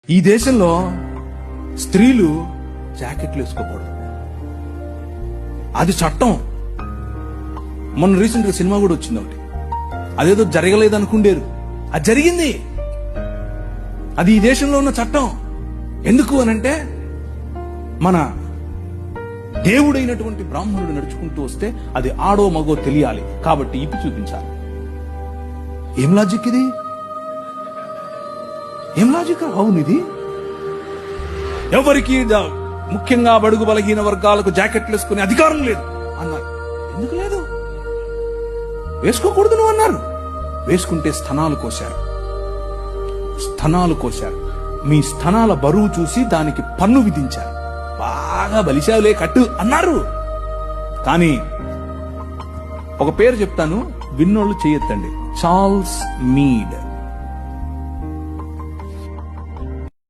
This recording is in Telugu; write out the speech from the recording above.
ఈ దేశంలో స్త్రీలు జాకెట్లు వేసుకోకూడదు, అది చట్టం. మొన్న రీసెంట్ గా సినిమా కూడా వచ్చింది ఒకటి, అదేదో జరగలేదు అనుకుండేరు, అది జరిగింది. అది ఈ దేశంలో ఉన్న చట్టం. ఎందుకు అనంటే మన దేవుడైనటువంటి బ్రాహ్మణుడు నడుచుకుంటూ వస్తే అది ఆడో మగో తెలియాలి కాబట్టి ఇప్పి చూపించాలి. ఏం లాజిక్ ఇది? ఏం లాజిక్? అవును, ఇది ఎవరికి ముఖ్యంగా బడుగు బలహీన వర్గాలకు జాకెట్లు వేసుకునే అధికారం లేదు అన్నారు. ఎందుకు లేదు? వేసుకోకూడదు నువ్వు అన్నారు. వేసుకుంటే స్తనాలు కోశారు. మీ స్తనాల బరువు చూసి దానికి పన్ను విధించారు. బాగా బలిశావులే కట్టు అన్నారు. కానీ ఒక పేరు చెప్తాను, విన్నోళ్ళు చేయొద్దండి. Charles Mead.